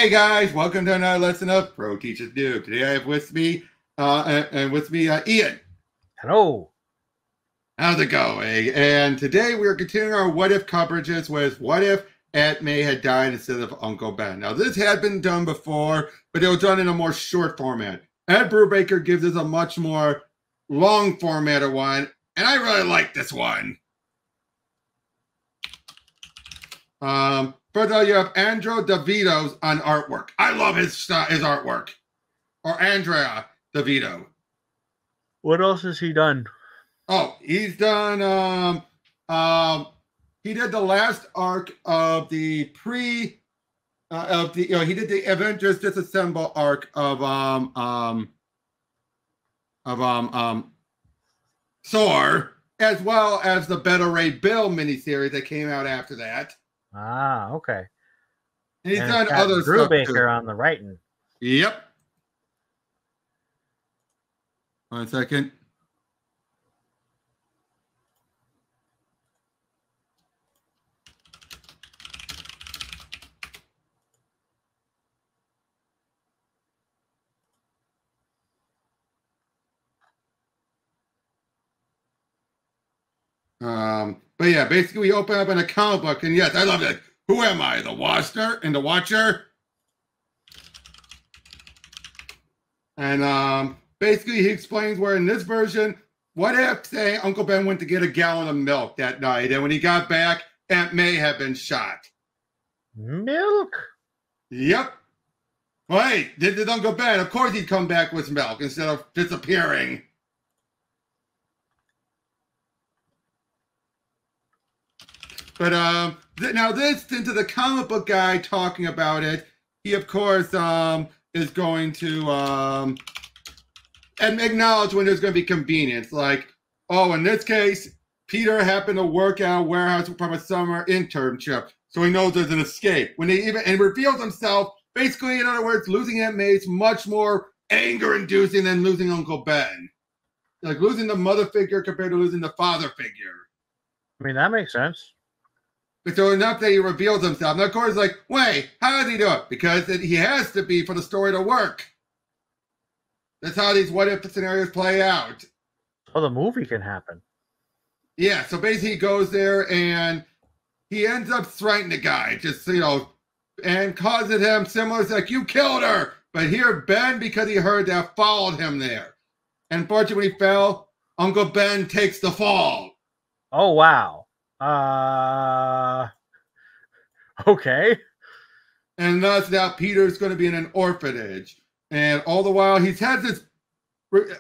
Hey guys, welcome to another lesson of Pro Teachers Do. Today I have with me, Ian. Hello. How's it going? And today we are continuing our what if coverages with what if Aunt May had died instead of Uncle Ben. Now this had been done before, but it was done in a more short format. Ed Brubaker gives us a much more long formatted one, and I really like this one. First of all, you have Andrew DeVito's on artwork. I love his artwork. Or Andrea DeVito. What else has he done? Oh, he's done. He did the last arc of the he did the Avengers Disassemble arc of Thor, as well as the Better Ray Bill miniseries that came out after that. Ah, okay. And he's done other stuff too. Brubaker on the writing. Yep. 1 second. But yeah, basically we open up in a comic book, and yes, I love it. Who am I? The Watcher and the Watcher? And basically he explains where in this version, what if, say, Uncle Ben went to get a gallon of milk that night, and when he got back, Aunt May had been shot. Milk? Yep. Well, hey, this is Uncle Ben. Of course he'd come back with milk instead of disappearing. But now this, into the comic book guy talking about it, he of course is going to and acknowledge when there's going to be convenience. Like, oh, in this case, Peter happened to work at a warehouse from a summer internship, so he knows there's an escape. When he even reveals himself, basically, in other words, losing Aunt May is much more anger-inducing than losing Uncle Ben. Like losing the mother figure compared to losing the father figure. I mean, that makes sense. But so enough that he reveals himself. And of course, like, wait, how does he do it? Because he has to be for the story to work. That's how these what if scenarios play out. So the movie can happen. Yeah, so basically he goes there and he ends up threatening the guy, just, and causes him similar. It's like, you killed her. But here, Ben, because he heard that, followed him there. And unfortunately, when he fell, Uncle Ben takes the fall. Oh, wow. Okay. And thus now Peter's going to be in an orphanage. And all the while he's had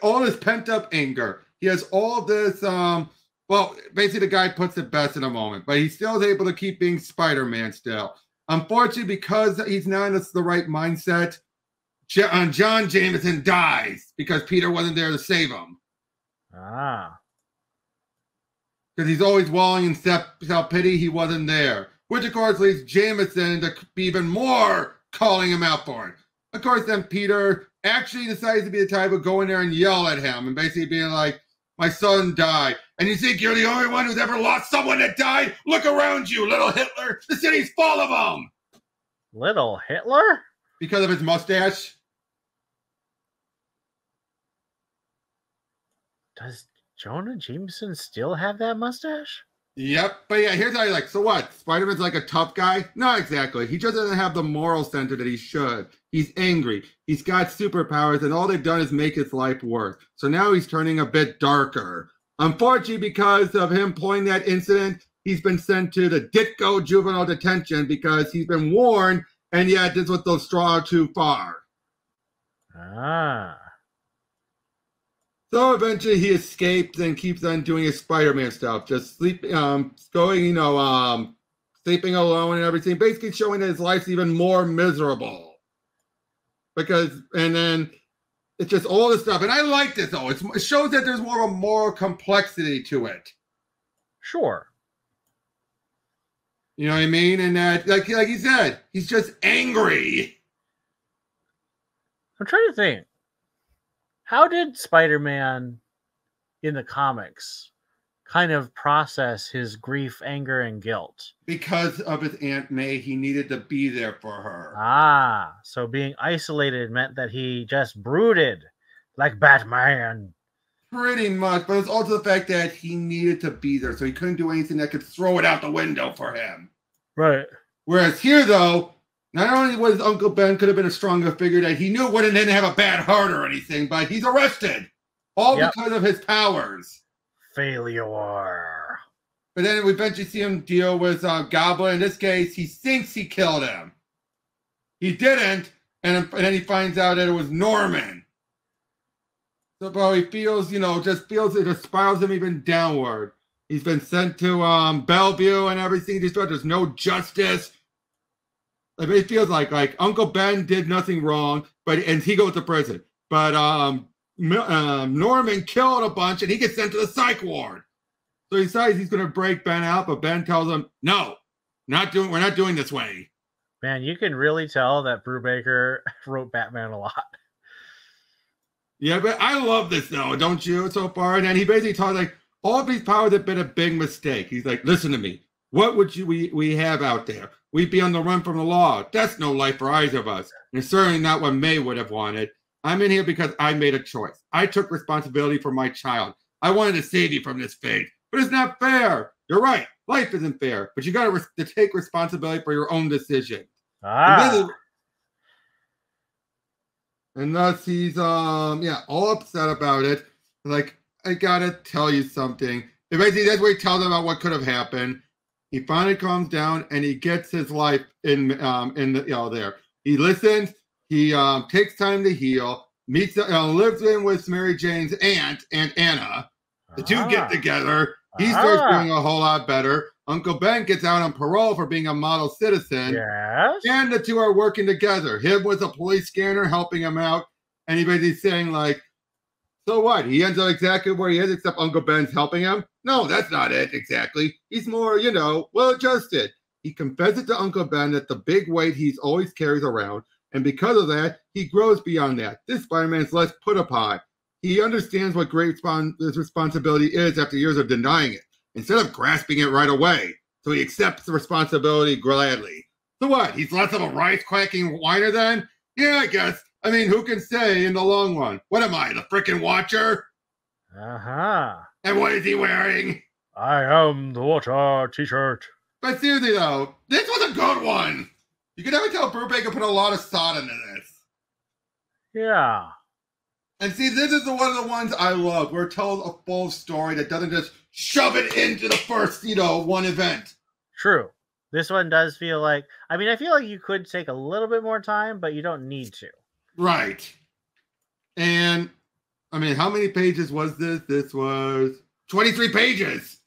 all this pent up anger. He has all this, well, basically the guy puts it best in a moment, but he still is able to keep being Spider-Man still. Unfortunately, because he's not in the right mindset, John Jameson dies because Peter wasn't there to save him. Ah. Because he's always walling in self-pity, he wasn't there. Which, of course, leads Jameson to be even more calling him out for it. Of course, then Peter actually decides to be the type of go in there and yell at him and basically being like, my son died. And you think you're the only one who's ever lost someone that died? Look around you, little Hitler. The city's full of them. Little Hitler? Because of his mustache. Does Jonah Jameson still have that mustache? Yep. But yeah, here's how you like. So what? Spider-Man's like a tough guy? Not exactly. He just doesn't have the moral center that he should. He's angry. He's got superpowers, and all they've done is make his life worse. So now he's turning a bit darker. Unfortunately, because of him pulling that incident, he's been sent to the Ditko juvenile detention because he's been warned, and yet this was the straw too far. Ah. So eventually he escapes and keeps on doing his Spider-Man stuff, just sleeping alone and everything, basically showing that his life's even more miserable. And then it's just all this stuff. And I like this, though. It shows that there's more of a moral complexity to it. Sure. You know what I mean? And that, like he said, he's just angry. I'm trying to think. How did Spider-Man in the comics kind of process his grief, anger, and guilt. Because of his Aunt May, he needed to be there for her. Ah, so being isolated meant that he just brooded like Batman. Pretty much, but it's also the fact that he needed to be there, so he couldn't do anything that could throw it out the window for him. Right. Whereas here, though, not only was Uncle Ben could have been a stronger figure, that he knew wouldn't didn't have a bad heart or anything, but he's arrested. All because of his powers. Failure. But then we eventually see him deal with Goblin. In this case, he thinks he killed him. He didn't, and then he finds out that it was Norman. So, bro, he feels, just feels it just spirals him even downward. He's been sent to Bellevue and everything. Just felt there's no justice. Like, it feels like Uncle Ben did nothing wrong, and he goes to prison. But Norman killed a bunch, and he gets sent to the psych ward. So he decides he's going to break Ben out, but Ben tells him, "No, we're not doing this way." Man, you can really tell that Brubaker wrote Batman a lot. Yeah, but I love this though, don't you? So far, and then he basically talks like all of these powers have been a big mistake. He's like, "Listen to me. What would we have out there? We'd be on the run from the law. That's no life for either of us, and it's certainly not what May would have wanted. I'm in here because I made a choice. I took responsibility for my child. I wanted to save you from this fate, but it's not fair. You're right. Life isn't fair, but you got to take responsibility for your own decision." And thus he's all upset about it. Like, I gotta tell you something. And basically that's where he tells him about what could have happened. He finally calms down and he gets his life in the there. He listens. He takes time to heal. Lives in with Mary Jane's aunt and Anna. The two get together. He starts doing a whole lot better. Uncle Ben gets out on parole for being a model citizen. Yes. And the two are working together. Him with a police scanner helping him out. And he basically saying, like, so what? He ends up exactly where he is, except Uncle Ben's helping him? No, that's not it exactly. He's more, well-adjusted. He confesses to Uncle Ben that the big weight he's always carries around. And because of that, he grows beyond that. This Spider-Man's less put upon. He understands what great his responsibility is after years of denying it, instead of grasping it right away. So he accepts the responsibility gladly. So what? He's less of a rice-quacking whiner then? Yeah, I guess. I mean, who can say in the long run? What am I, the frickin' Watcher? And what is he wearing? I am the Watcher t-shirt. But seriously, though, this was a good one. You can never tell Brubaker put a lot of thought into this. Yeah. And see, this is one of the ones I love. We're told a full story that doesn't just shove it into the first, one event. True. This one does feel like, I feel like you could take a little bit more time, but you don't need to. Right. And, how many pages was this? This was 23 pages.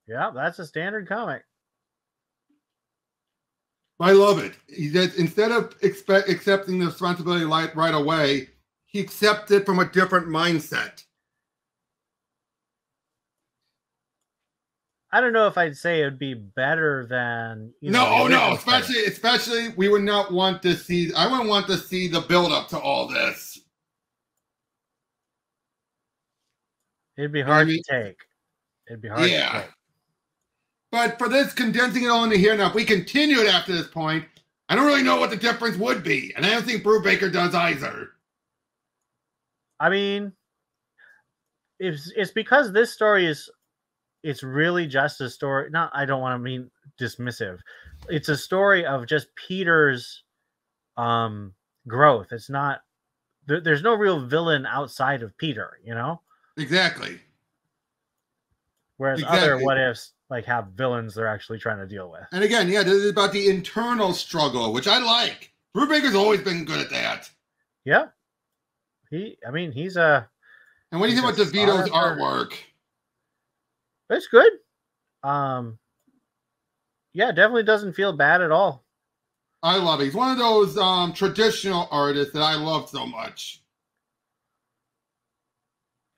Yeah, that's a standard comic. I love it. He just, instead of accepting the responsibility right away, he accepts it from a different mindset. I don't know if I'd say it would be better than no. Especially we would not want to see. I wouldn't want to see the build up to all this. It'd be hard to take. It'd be hard to take. But for this, condensing it all into here now, if we continue it after this point, I don't really know what the difference would be, and I don't think Brubaker does either. It's because this story it's really just a story. Not, I don't want to mean dismissive. It's a story of just Peter's growth. It's not, there's no real villain outside of Peter, Exactly. Whereas other what ifs have villains they're actually trying to deal with. And again, this is about the internal struggle, which I like. Brubaker's always been good at that. Yeah. He's a... And what do you think about DeVito's artwork? It's good. Yeah, definitely doesn't feel bad at all. I love it. He's one of those traditional artists that I love so much.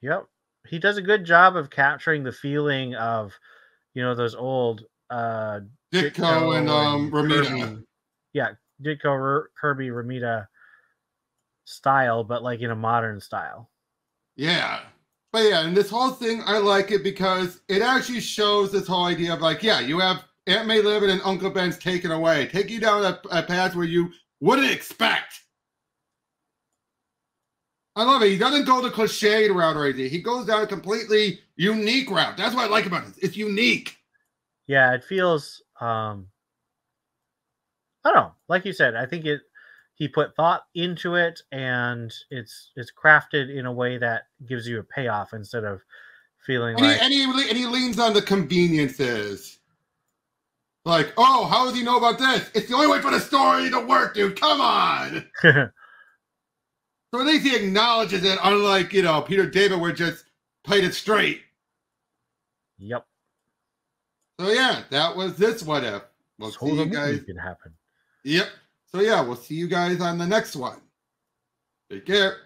Yep. He does a good job of capturing the feeling of, those old Ditko and Romita. Kirby. Yeah, Ditko, Kirby, Romita style, but in a modern style. Yeah. But yeah, and this whole thing, I like it because it actually shows this whole idea of like, yeah, you have Aunt May living and Uncle Ben's taken away, take you down a path where you wouldn't expect. I love it. He doesn't go the cliched route or anything. He goes down a completely unique route. That's what I like about it. It's unique. Yeah, it feels I don't know. Like you said, I think he put thought into it, and it's crafted in a way that gives you a payoff instead of feeling and he leans on the conveniences. Like, oh, how does he know about this? It's the only way for the story to work, dude. Come on. So at least he acknowledges it, unlike, Peter David, where just played it straight. Yep. So yeah, that was this What If. We'll see you guys. Could happen. Yep. So yeah, we'll see you guys on the next one. Take care.